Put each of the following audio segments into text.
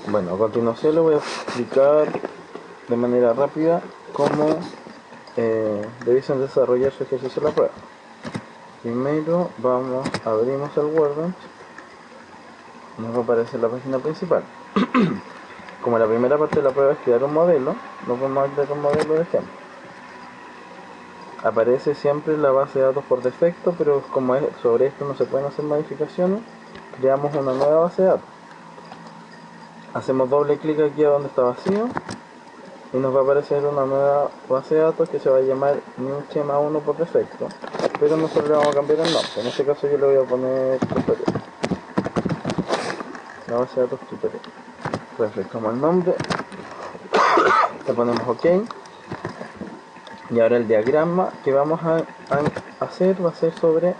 Bueno, a continuación le voy a explicar de manera rápida cómo debiesen desarrollar su ejercicio de la prueba. Primero abrimos el Workbench, nos va a aparecer la página principal. Como la primera parte de la prueba es crear un modelo, nos vamos a crear un modelo de ejemplo. Aparece siempre la base de datos por defecto, pero como sobre esto no se pueden hacer modificaciones, creamos una nueva base de datos. Hacemos doble clic aquí a donde está vacío y nos va a aparecer una nueva base de datos que se va a llamar NewSchema1 por defecto, pero nosotros le vamos a cambiar el nombre. En este caso yo le voy a poner tutorial, la base de datos tutorial. Refrescamos el nombre, le ponemos OK, y ahora el diagrama que vamos a hacer va a ser sobre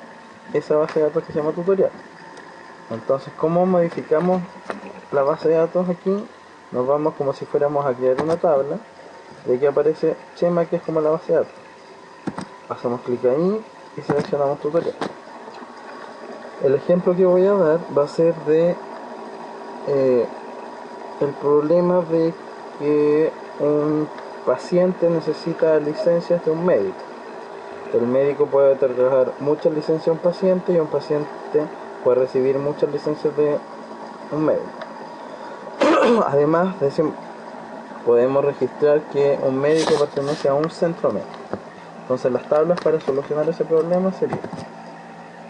esa base de datos que se llama tutorial. Entonces, ¿cómo modificamos la base de datos aquí? Nos vamos como si fuéramos a crear una tabla, y aquí aparece Schema, que es como la base de datos. Hacemos clic ahí y seleccionamos tutorial. El ejemplo que voy a dar va a ser de el problema de que un paciente necesita licencias de un médico. El médico puede otorgar muchas licencias a un paciente y un paciente puede recibir muchas licencias de un médico. Además, podemos registrar que un médico pertenece a un centro médico. Entonces las tablas para solucionar ese problema serían: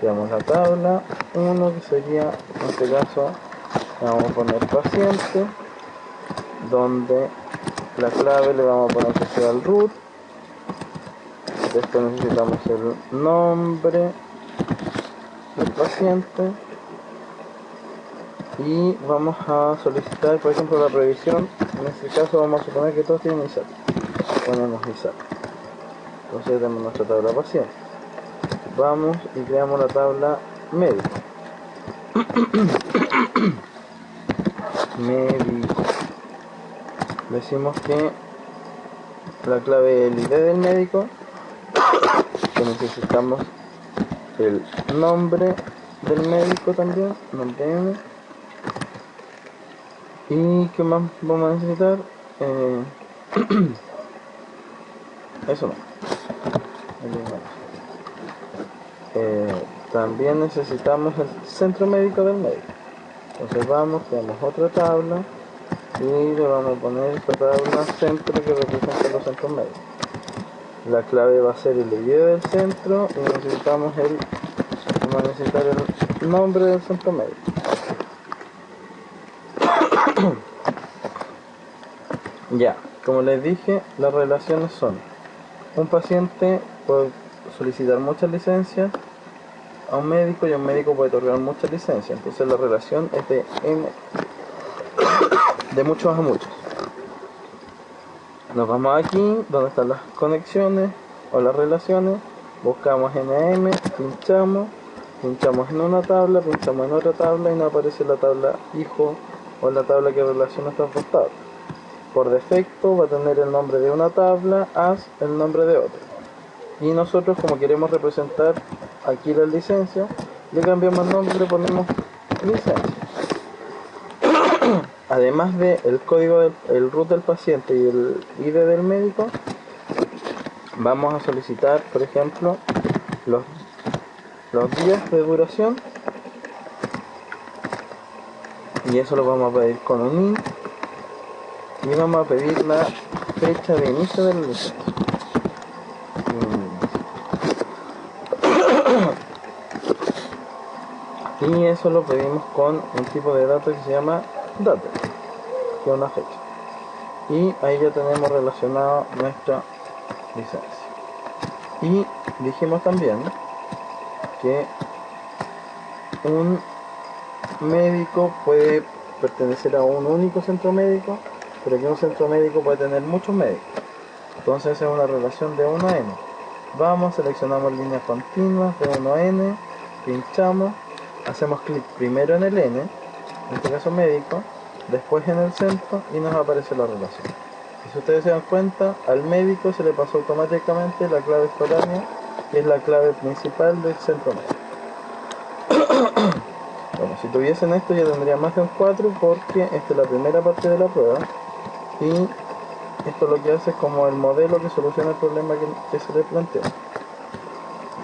creamos la tabla 1, que sería, en este caso, vamos a poner paciente, donde la clave le vamos a poner que sea el root. Después necesitamos el nombre del paciente y vamos a solicitar, por ejemplo, la previsión. En este caso vamos a suponer que todos tienen ISAT. Ponemos ISAT. Entonces tenemos nuestra tabla paciente. Vamos y creamos la tabla médico. Médico. Decimos que la clave es el ID del médico, que necesitamos el nombre del médico también, nombre M. ¿Y qué más vamos a necesitar? Eso no. También necesitamos el centro médico del médico. Entonces creamos otra tabla y le vamos a poner esta tabla centro, que representa los centros médicos. La clave va a ser el ID del centro y vamos a necesitar el nombre del centro médico. Ya, como les dije, las relaciones son: un paciente puede solicitar muchas licencias a un médico y un médico puede otorgar muchas licencias. Entonces la relación es de n, de muchos a muchos. Nos vamos aquí donde están las conexiones o las relaciones, buscamos NM, pinchamos en una tabla, pinchamos en otra tabla y nos aparece la tabla hijo o la tabla que relaciona estas dos tablas. Por defecto va a tener el nombre de una tabla as el nombre de otra. Y nosotros, como queremos representar aquí las licencias, le cambiamos el nombre, le ponemos licencia. Además del código del root del paciente y el ID del médico, vamos a solicitar, por ejemplo, los días de duración, y eso lo vamos a pedir con un int, y vamos a pedir la fecha de inicio de la licencia. Y eso lo pedimos con un tipo de dato que se llama date, que es una fecha. Y ahí ya tenemos relacionado nuestra licencia. Y dijimos también que un médico puede pertenecer a un único centro médico, pero que un centro médico puede tener muchos médicos. Entonces es una relación de 1 a n. Seleccionamos líneas continuas de 1 a n, pinchamos, hacemos clic primero en el n, en este caso médico, después en el centro y nos aparece la relación. Y si ustedes se dan cuenta, al médico se le pasó automáticamente la clave foránea, que es la clave principal del centro médico. Bueno, Si tuviesen esto ya tendría más de un 4 porque esta es la primera parte de la prueba y esto lo que hace es como el modelo que soluciona el problema que se les plantea.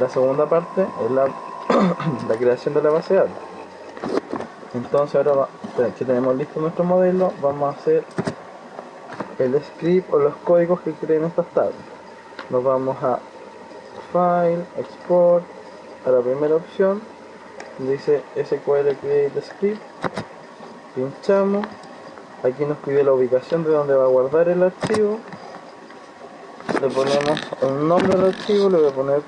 La segunda parte es la, la creación de la base de datos. Entonces ahora que tenemos listo nuestro modelo, vamos a hacer el script o los códigos que creen estas tablas. Nos vamos a File, Export, a la primera opción, dice SQL Create Script, pinchamos, aquí nos pide la ubicación de donde va a guardar el archivo, le ponemos un nombre al archivo, le voy a poner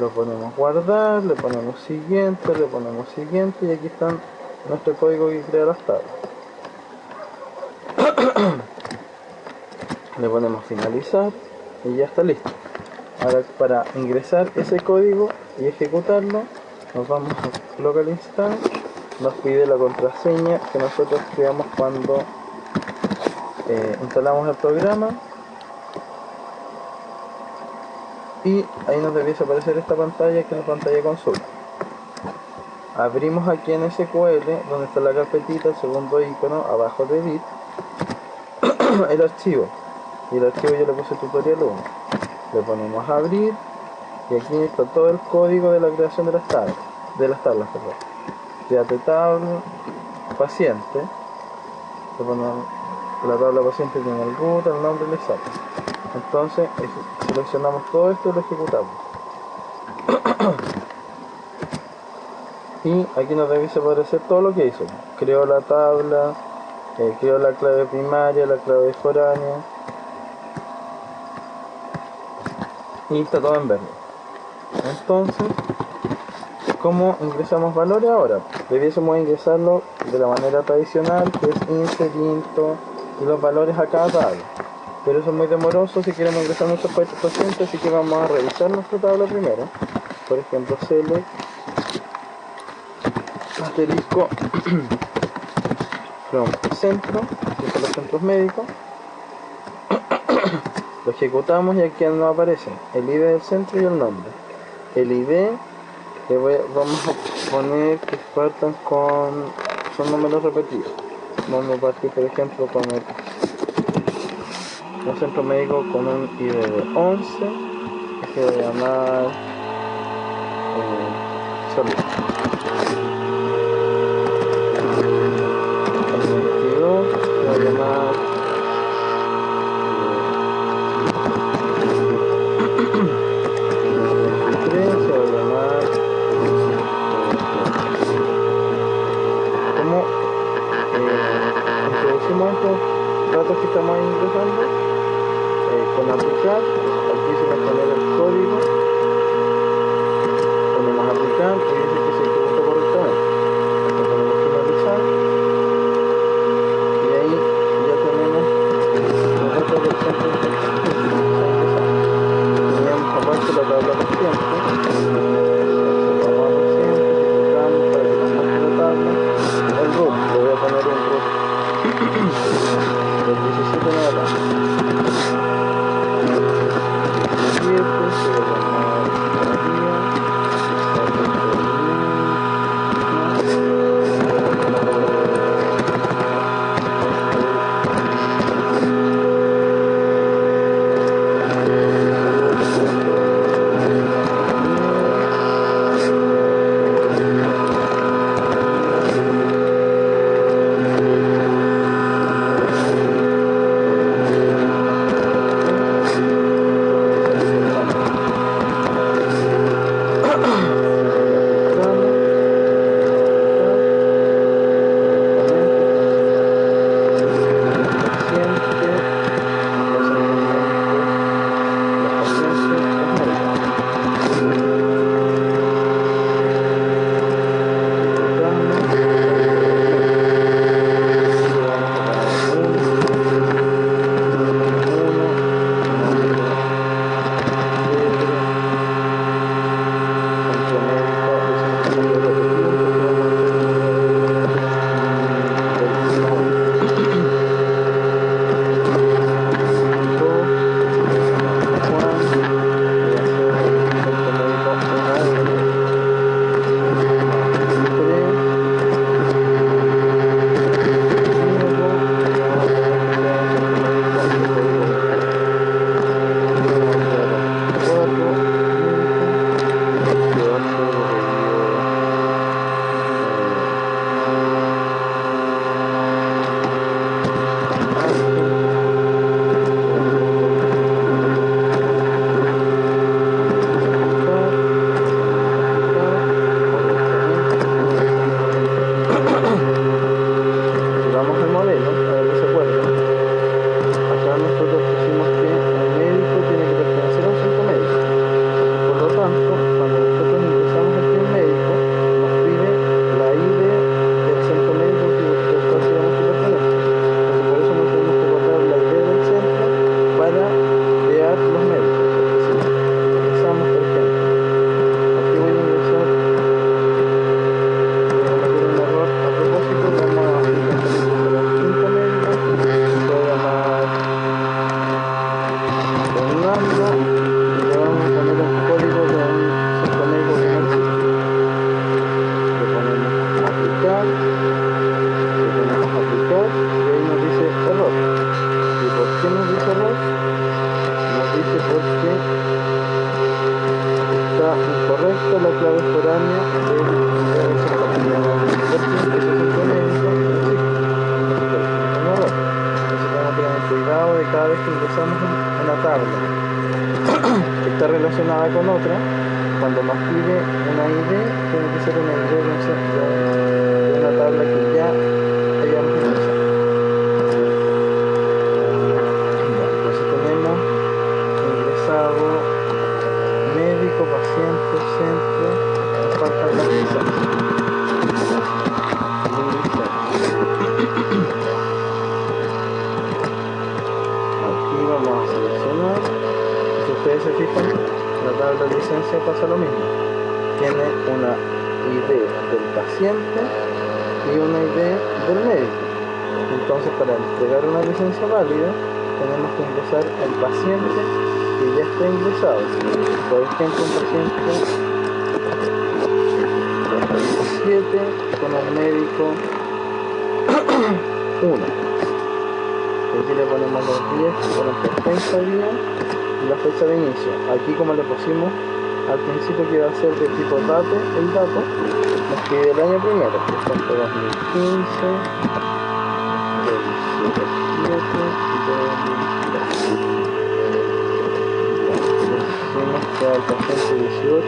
lo ponemos guardar, le ponemos siguiente y aquí están nuestro código que crea las tablas. Le ponemos finalizar y ya está listo. Ahora para ingresar ese código y ejecutarlo nos vamos a local instance, nos pide la contraseña que nosotros creamos cuando instalamos el programa y ahí nos debiese aparecer esta pantalla que es la pantalla de consulta. Abrimos aquí en SQL donde está la carpetita, el segundo icono abajo de edit el archivo, y el archivo yo le puse tutorial 1, le ponemos a abrir y aquí está todo el código de la creación de las tablas, perdón. Create tabla paciente, le ponemos la tabla paciente, tiene el root, el nombre y el exacto. Entonces seleccionamos todo esto y lo ejecutamos. Y aquí nos debiese aparecer todo lo que hizo. Creó la tabla, creó la clave primaria, la clave foránea y está todo en verde. Entonces, ¿cómo ingresamos valores ahora? Debiésemos ingresarlo de la manera tradicional, que es insert, into y los valores a cada tabla. Pero eso es muy demoroso si queremos ingresar nuestros pacientes, así que vamos a revisar nuestra tabla primero. Por ejemplo, select asterisco from centro, que son los centros médicos. Lo ejecutamos y aquí nos aparece el ID del centro y el nombre. El ID vamos a poner que partan son números repetidos. Vamos a partir por ejemplo con un centro médico con un ID de 11, que se va a llamar salud. El 22 se va a llamar datos que estamos ingresando con aplicar, aquí se va a poner el código, ponemos aplicar y dice que se ejecutó correctamente, le ponemos finalizar y ahí ya tenemos los datos del centro que se ha ingresado. Teníamos aparte la tabla paciente, vamos a paciente, ejecutamos para que nos muestre la tabla, el root, le voy a poner un root del 17 en adelante. Se va a llamar la clave foránea del centro familiar del centro médico. Entonces tenemos que tener cuidado de cada vez que ingresamos en una tabla que está relacionada con otra. Cuando nos pide una ID, tiene que ser una ID de una tabla que ya hayamos ingresado. Entonces tenemos ingresado médico, paciente, centro, nos faltan las licencias. Aquí vamos a seleccionar. Si ustedes se fijan, la tabla de licencia pasa lo mismo. Tiene una ID del paciente y una ID del médico. Entonces, para entregar una licencia válida, tenemos que ingresar al paciente que ya está ingresado. Por ejemplo, un paciente 7 con el médico 1. Aquí le ponemos los 10, fueron por 30 días y la fecha de inicio. Aquí, como le pusimos al principio que iba a ser de tipo date, el dato nos pide el año primero, por ejemplo 2015, 2017 y 2013. Decimos que al paciente 18,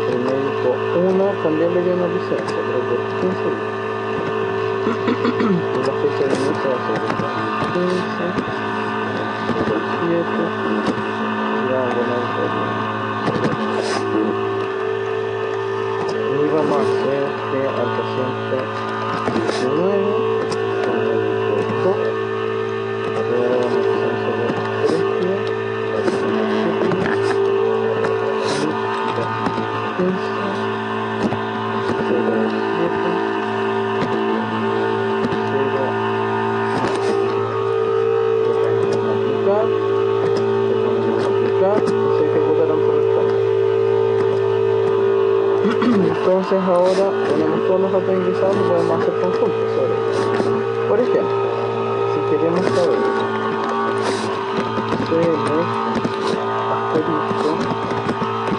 el médico 1 también le dio una licencia, pero por 15 días. Y la fecha de inicio va a ser el 2015, 17, y vamos a poner y vamos a hacer que al paciente 19 con el médico 2 le damos una licencia de 3 días, paciente 7 días, y 15, 07, entonces ahora tenemos todos los datos ingresados y podemos hacer consultas sobre ellos. Por ejemplo, si queremos saber CL asterisco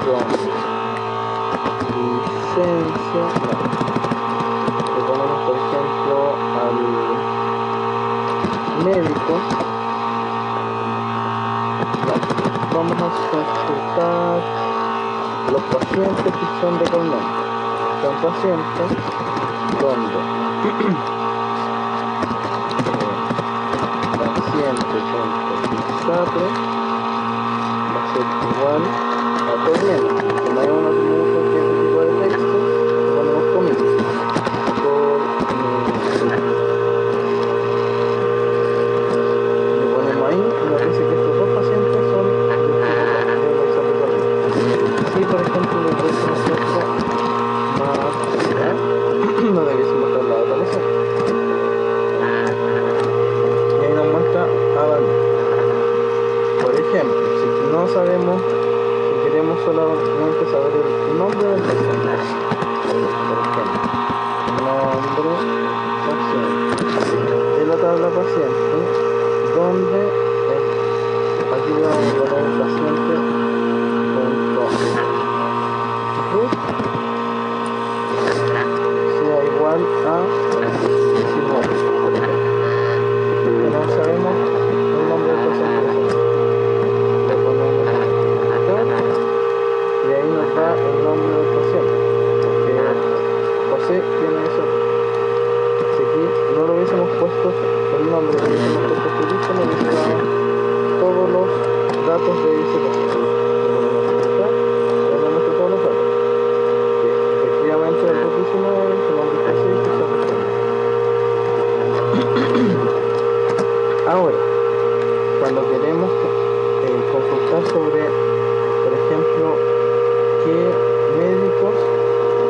con licencia, le ponemos por ejemplo al médico, vamos a consultar los pacientes que son de Colmena. Son pacientes donde paciente .pisatre va a ser igual a Colmena. Como hay una cualquier tipo de texto, ponemos comillas. Le ponemos ahí y nos dice que estos dos pacientes son de Colmena. Si por ejemplo le ponemos no debiésemos estar la otra cosa. Y ahí nos muestra abandonado. Por ejemplo, si no sabemos, si queremos solamente saber el nombre del paciente, por ejemplo, nombre paciente de la tabla paciente, donde aquí vamos a poner el paciente root igual a 19. No sabemos el nombre del paciente. Le ponemos acá y ahí nos da el nombre del paciente. Porque José tiene eso. Si aquí no lo hubiésemos puesto el nombre, lo hubiésemos puesto Felipe, nos hubiese dado todos los datos de ese paciente. Ahora, cuando queremos consultar sobre, por ejemplo, qué médicos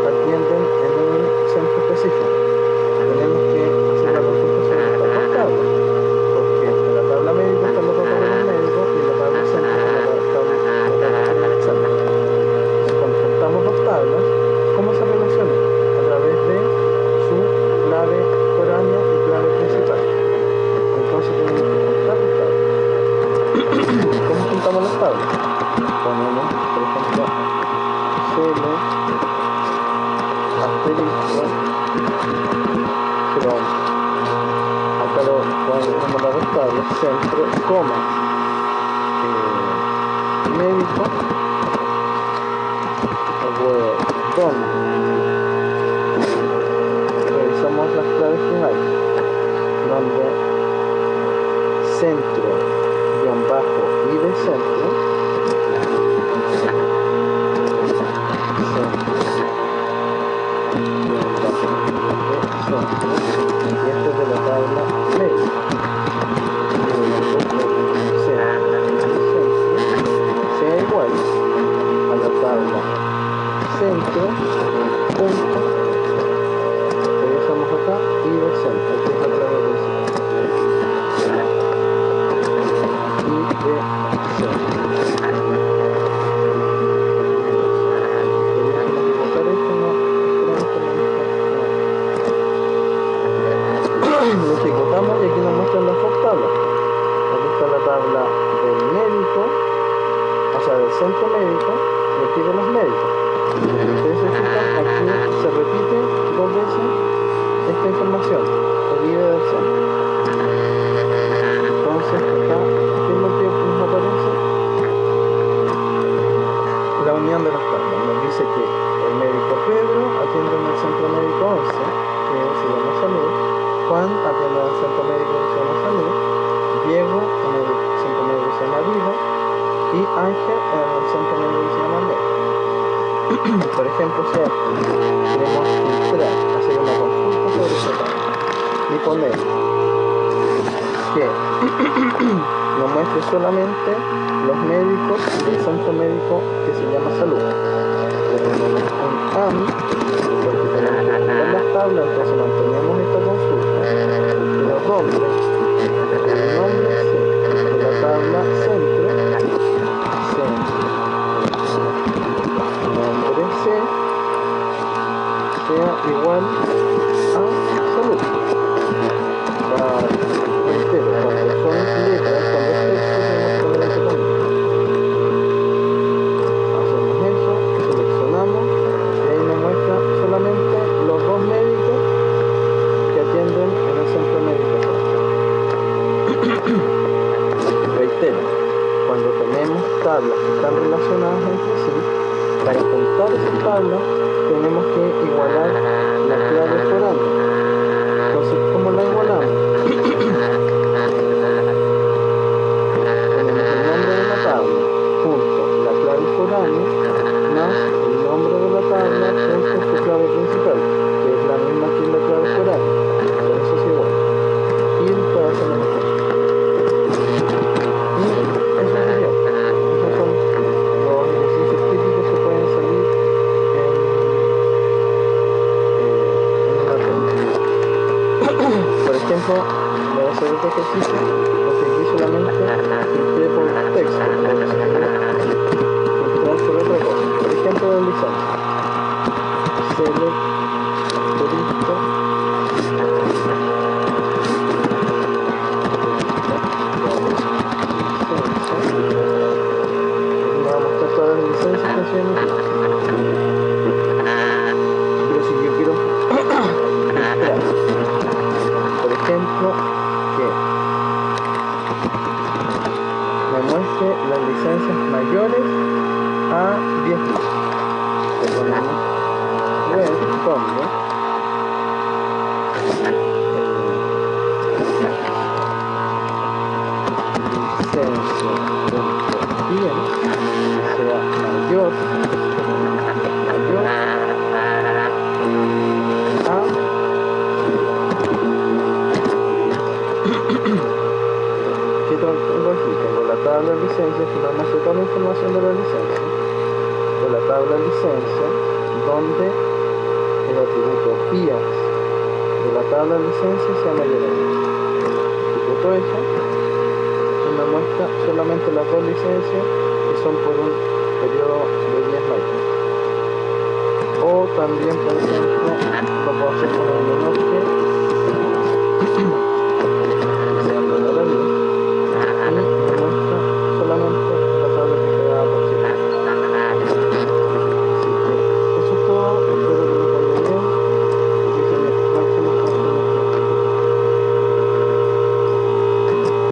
atienden en un centro específico, tenemos que hacer la consulta sobre estas dos tablas, porque en la tabla médica están los datos de los médicos y en la tabla centro está la tabla del centro. Entonces, cuando juntamos dos tablas, ¿cómo se relacionan? A través de su clave foránea y clave principal. Entonces tenemos que juntar las tablas. ¿Cómo juntamos las tablas? Ponemos, por ejemplo, asterisco, from, acá lo ponemos la ventana, centro, coma, médico, donde revisamos las claves que hay, donde centro, guión bajo y de centro, y esto es de la tabla media, sea igual a la tabla centro, punto, revisamos acá y de centro, que es la clave principal, y de centro. Lo ejecutamos y aquí nos muestran las dos tablas. Aquí está la tabla del médico, o sea del centro médico, y aquí de los médicos. Ustedes se fijan, aquí se repite dos veces esta información, el ID del centro. Entonces acá, ¿qué es lo que nos aparece? La unión de las tablas. Nos dice que el médico Pedro atiende en el centro médico 11, que se llama Salud. Juan atiende en el centro médico que se llama Salud, Diego en el centro médico que se llama Vida y Ángel en el centro médico que se llama Ley. Por ejemplo, si queremos filtrar, hacer una consulta sobre esta tabla y poner que nos muestre solamente los médicos del centro médico que se llama Salud. Le ponemos un AM porque tenemos que poner las tablas, entonces mantenemos esta consulta. Los nombres, el nombre C de la tabla centro, nombre C sea igual a salud. Entero, cuando son letras, cuando es texto, tenemos que poner entre comillas. Hacemos eso, seleccionamos y ahí nos muestra solamente los dos médicos que atienden en el centro médico. Reitero, cuando tenemos tablas que están relacionadas entre sí, para juntar esas tablas tenemos que igualar las claves foráneas. Entonces, ¿cómo la igualamos? Tenemos el nombre de la tabla junto la clave foránea más el nombre de la tabla junto su clave principal, que es la misma que la clave foránea. Por eso es igual. Y después hacemos esto. Y eso sería. Esos son los ejercicios típicos que pueden salir en una tabla. Por ejemplo, voy a hacer este ejercicio porque aquí solamente filtré por texto, filtrar por otra cosa. Por ejemplo, el licencia. Select, asterisco, me va a mostrar todas las licencias que hacían aquí. Pero si yo quiero filtrar, por ejemplo, que me muestre las licencias mayores a 10 meses. Le ponemos web, donde licencia.bien sea mayor a ¿qué tengo aquí? Tengo la tabla de licencias que nos muestra toda la información de la licencia, de la tabla de licencia, donde el atributo vías de la tabla de licencia sea mayor a 10. Ejecuto eso y me muestra solamente las dos licencias que son por un periodo de 10 meses. O también, por ejemplo, lo puedo hacer con el menor que